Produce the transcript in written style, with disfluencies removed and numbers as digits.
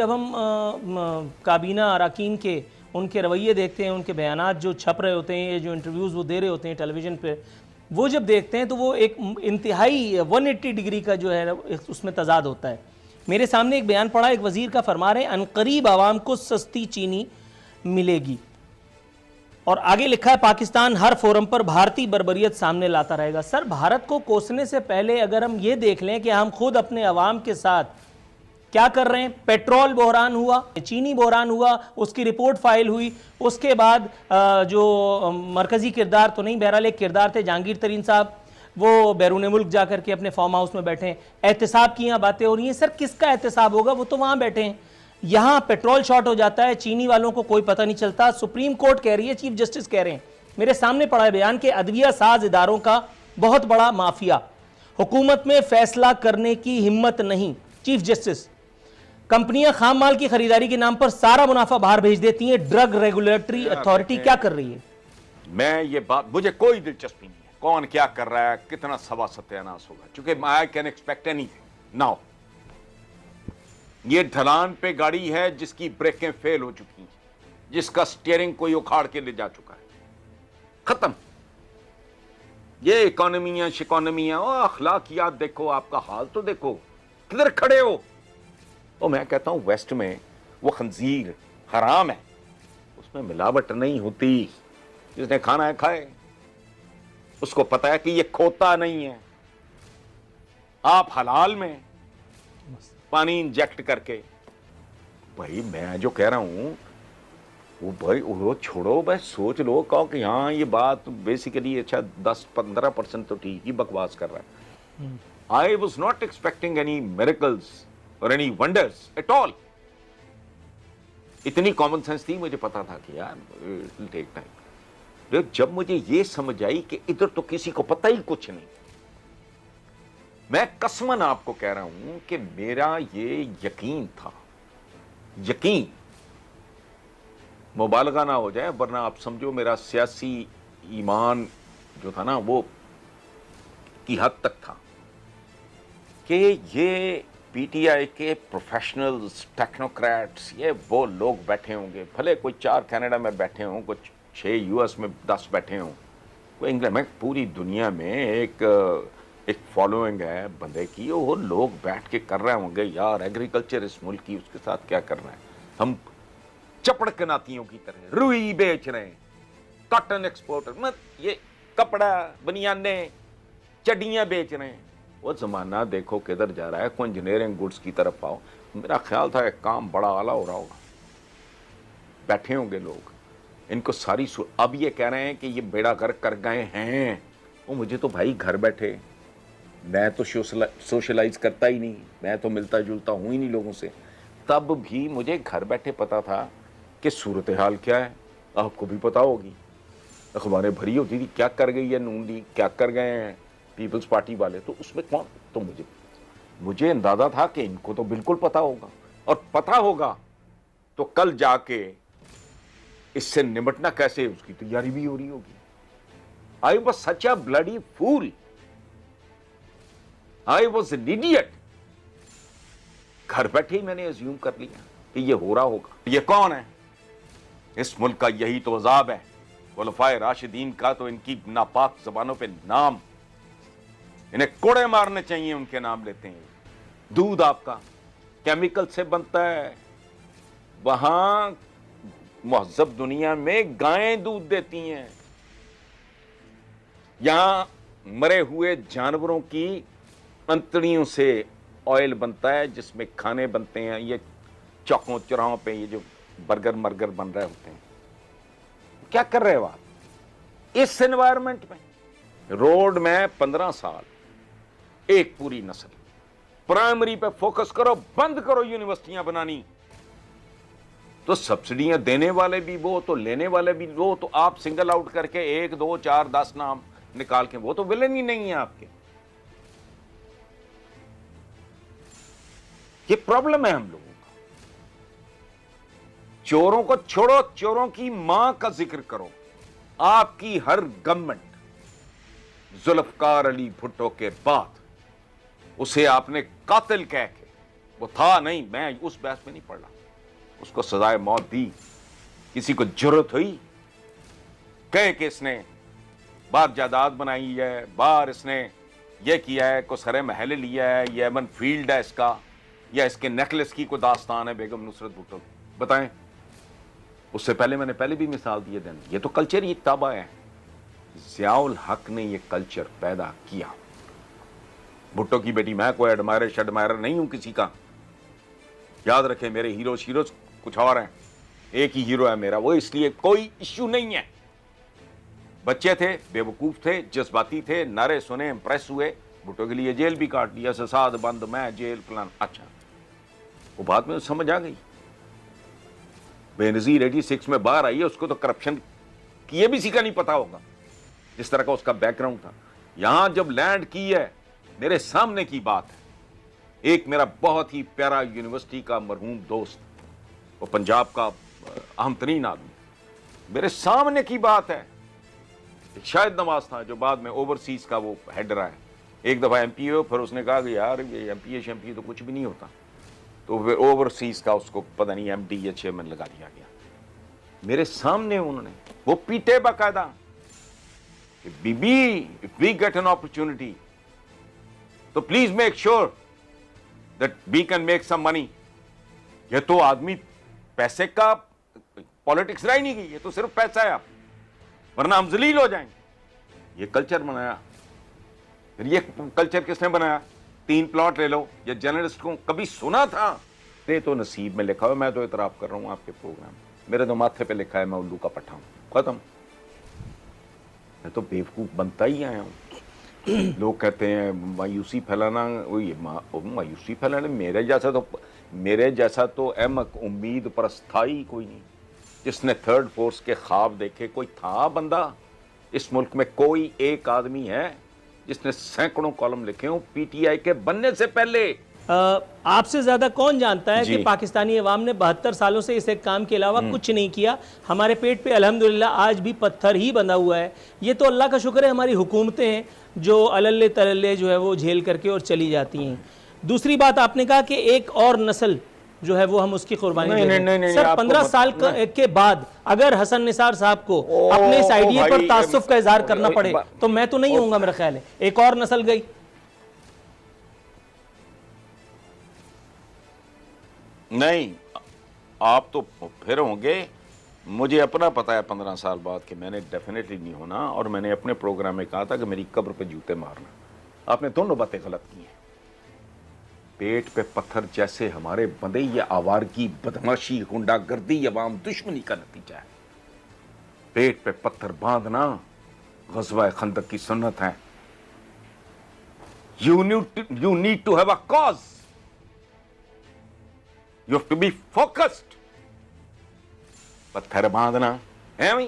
जब हम काबीना अरकान के उनके रवैये देखते हैं, उनके बयानात जो छप रहे होते हैं, ये जो इंटरव्यूज़ वो दे रहे होते हैं टेलीविज़न पे, वो जब देखते हैं तो वो एक इंतहाई 180 डिग्री का जो है उसमें तजाद होता है। मेरे सामने एक बयान पड़ा, एक वज़ीर का फरमा रहे हैं अनकरीब आवाम को सस्ती चीनी मिलेगी, और आगे लिखा है पाकिस्तान हर फोरम पर भारतीय बर्बरियत सामने लाता रहेगा। सर, भारत को कोसने से पहले अगर हम ये देख लें कि हम खुद अपने अवाम के साथ क्या कर रहे हैं। पेट्रोल बहरान हुआ, चीनी बहरान हुआ, उसकी रिपोर्ट फाइल हुई, उसके बाद जो मरकजी किरदार तो नहीं, बहरहाल एक किरदार थे जहांगीर तरीन साहब, वो बैरून मुल्क जाकर के अपने फार्म हाउस में बैठे हैं, एहतसाब की यहाँ बातें हो रही हैं। सर, किसका एहतसाब होगा, वो तो वहाँ बैठे हैं। यहाँ पेट्रोल शॉर्ट हो जाता है, चीनी वालों को कोई पता नहीं चलता। सुप्रीम कोर्ट कह रही है, चीफ जस्टिस कह रहे हैं, मेरे सामने पड़ा है बयान के अदविया साज इदारों का बहुत बड़ा माफिया, हुकूमत में फैसला करने की हिम्मत नहीं। चीफ जस्टिस, कंपनियां खाम माल की खरीदारी के नाम पर सारा मुनाफा बाहर भेज देती हैं, ड्रग रेगुलेटरी अथॉरिटी क्या कर रही है? मैं ये बात, मुझे कोई दिलचस्पी नहीं है कौन क्या कर रहा है, कितना सवा सत्यानाश होगा, क्योंकि I can expect anything now. ये ढलान पे गाड़ी है जिसकी ब्रेकें फेल हो चुकी हैं, जिसका स्टीयरिंग कोई उखाड़ के ले जा चुका है, खत्म। ये इकोनॉमियां शिकोनॉमियां, अखलाकियात देखो, आपका हाल तो देखो, किधर खड़े हो। तो मैं कहता हूं वेस्ट में वो खंजीर हराम है, उसमें मिलावट नहीं होती, जिसने खाना है खाए, उसको पता है कि ये खोता नहीं है। आप हलाल में पानी इंजेक्ट करके, भाई मैं जो कह रहा हूं वो भाई वो छोड़ो, भाई सोच लो, कहो कि हाँ ये बात बेसिकली अच्छा 10-15% तो ठीक ही बकवास कर रहा है। I was not expecting any miracles और एनी वंडर्स एट ऑल। इतनी कॉमन सेंस थी, मुझे पता था कि यार इट विल टेक टाइम। जब मुझे ये समझ आई कि इधर तो किसी को पता ही कुछ नहीं, मैं कसमन आपको कह रहा हूं कि मेरा ये यकीन था, यकीन मुबालगा ना हो जाए, वरना आप समझो मेरा सियासी ईमान जो था ना वो की हद तक था कि ये पीटीआई के प्रोफेशनल्स, टेक्नोक्रेट्स, ये वो लोग बैठे होंगे, भले कोई 4 कनाडा में बैठे हों, कुछ 6 यूएस में 10 बैठे हों, कोई इंग्लैंड में, पूरी दुनिया में एक फॉलोइंग है बंदे की, वो लोग बैठ के कर रहे होंगे यार एग्रीकल्चर इस मुल्क की, उसके साथ क्या करना है, हम चपड़ कनातियों की तरह रुई बेच रहे हैं, कॉटन एक्सपोर्टर, मत ये कपड़ा बनियाने चड्डियां बेच रहे हैं। वो जमाना देखो किधर जा रहा है, कोई इंजीनियरिंग गुड्स की तरफ आओ। मेरा ख्याल था एक काम बड़ा आला हो रहा होगा, बैठे होंगे लोग, इनको सारी अब ये कह रहे हैं कि ये बेड़ा गर्क कर गए हैं। वो मुझे तो भाई घर बैठे, मैं तो सोशलाइज करता ही नहीं, मैं तो मिलता जुलता हूं ही नहीं लोगों से, तब भी मुझे घर बैठे पता था कि सूरत हाल क्या है। आपको भी पता होगी, अखबारें भरी होती थी, क्या कर गई है नून लीग, क्या कर गए हैं पीपल्स पार्टी वाले, तो उसमें कौन, तो मुझे अंदाजा था कि इनको तो बिल्कुल पता होगा, और पता होगा तो कल जाके इससे निपटना कैसे, उसकी तैयारी भी हो रही होगी। I was such a bloody fool, I was an idiot. घर बैठे ही मैंने अज्यूम कर लिया कि ये हो रहा होगा। ये कौन है, इस मुल्क का यही तो अजाब है, खुलफाए राशिदीन का तो इनकी नापाक जबानों पे नाम, इन्हें कोड़े मारने चाहिए, उनके नाम लेते हैं। दूध आपका केमिकल से बनता है, वहां महजब दुनिया में गायें दूध देती हैं, यहां मरे हुए जानवरों की अंतड़ियों से ऑयल बनता है, जिसमें खाने बनते हैं। ये चौकों चौराहों पे ये जो बर्गर मर्गर बन रहे होते हैं, क्या कर रहे हो आप इस एनवायरनमेंट में? रोड में 15 साल एक पूरी नस्ल, प्राइमरी पे फोकस करो, बंद करो यूनिवर्सिटियां बनानी, तो सब्सिडियां देने वाले भी वो, तो लेने वाले भी वो, तो आप सिंगल आउट करके 1, 2, 4, 10 नाम निकाल के, वो तो विलेन ही नहीं है आपके। ये प्रॉब्लम है हम लोगों का। चोरों को छोड़ो, चोरों की मां का जिक्र करो। आपकी हर गवर्नमेंट जुल्फकार अली भुट्टो के बाद उसे आपने कातिल कह के वो था नहीं, मैं उस बहस में नहीं पड़ रहा। उसको सजाए मौत दी। किसी को जरूरत हुई कहे कि इसने बाहर जायदाद बनाई है, बाहर इसने ये किया है, को सरे महल लिया है, ये एमन फील्ड है इसका, या इसके नेकलेस की कोई दास्तान है बेगम नुसरत भुट्टो की, बताएं। उससे पहले मैंने पहले भी मिसाल दिए दिन, ये तो कल्चर ही ताबा है। ज़ियाउल हक ने ये कल्चर पैदा किया। भुट्टो की बेटी, मैं कोई एडमायरर नहीं हूं किसी का। याद रखें, मेरे हीरो कुछ और हैं, एक ही हीरो है मेरा, वो इसलिए कोई इश्यू नहीं है। बच्चे थे, बेवकूफ थे, जज्बाती थे, नारे सुने, इंप्रेस हुए, भुट्टो के लिए जेल भी काट दिया, ससाद बंद, मैं जेल फलान। अच्छा, वो बात में समझ आ गई। बेनजीर 86 में बाहर आई है, उसको तो करप्शन की ये भी सीखा नहीं पता होगा, जिस तरह का उसका बैकग्राउंड था। यहां जब लैंड की है, मेरे सामने की बात है। एक मेरा बहुत ही प्यारा यूनिवर्सिटी का मरहूम दोस्त, वो पंजाब का अहम तरीन आदमी, मेरे सामने की बात है। एक शाहिद नवाज था जो बाद में ओवरसीज का वो हेड रहा है, एक दफा एमपी हो, फिर उसने कहा कि यार ये एमपी तो कुछ भी नहीं होता, तो फिर ओवरसीज का उसको पता नहीं एमडी या चेयरमैन लगा दिया गया। मेरे सामने उन्होंने वो पीटे बाकायदा, बीबी if we get an opportunity तो please make sure that we can make some money. ये तो आदमी पैसे का पॉलिटिक्स रह ही नहीं गई, ये तो सिर्फ पैसा है, आप वरना हम जलील हो जाएंगे। ये कल्चर बनाया। फिर ये कल्चर किसने बनाया? 3 प्लॉट ले लो। ये जर्नलिस्ट को कभी सुना था? ये तो नसीब में लिखा हुआ। मैं तो इतराफ कर रहा हूं आपके प्रोग्राम, मेरे तो माथे पे लिखा है मैं उल्लू का पट्टा हूं, खत्म। मैं तो बेवकूफ बनता ही आया हूं। लोग कहते हैं मायूसी फैलाना, मायूसी फैलाना, मेरे जैसा तो अहमक उम्मीद परस्ताई कोई नहीं, जिसने थर्ड फोर्स के ख्वाब देखे। कोई था बंदा इस मुल्क में, कोई एक आदमी है जिसने सैकड़ों कॉलम लिखे हो पीटीआई के बनने से पहले? आपसे ज्यादा कौन जानता है कि पाकिस्तानी अवाम ने 72 सालों से इस एक काम के अलावा कुछ नहीं किया। हमारे पेट पे अल्हम्दुलिल्लाह आज भी पत्थर ही बंधा हुआ है। ये तो अल्लाह का शुक्र है, हमारी हुकूमतें हैं जो अलल्ले तलल्ले जो है वो झेल करके और चली जाती हैं। दूसरी बात, आपने कहा कि एक और नस्ल जो है वो हम उसकी कुर्बानी दे रहे हैं। सर 15 साल के बाद अगर हसन निसार साहब को अपने इस आइडिया पर तासुफ का इजहार करना पड़े तो मैं तो नहीं होऊंगा, मेरा ख्याल है। एक और नस्ल गई। नहीं, आप तो फिर होंगे। मुझे अपना पता है 15 साल बाद कि मैंने डेफिनेटली नहीं होना, और मैंने अपने प्रोग्राम में कहा था कि मेरी कब्र पे जूते मारना। आपने दोनों बातें गलत की हैं। पेट पे पत्थर जैसे हमारे बंदे, ये आवारगी, बदमाशी, गुंडागर्दी, अवाम दुश्मनी का नतीजा है। पेट पे पत्थर बांधना ग़ज़वा खंदक की सुन्नत है। You need to have a cause, you have to be focused. पत्थर बांधना है वही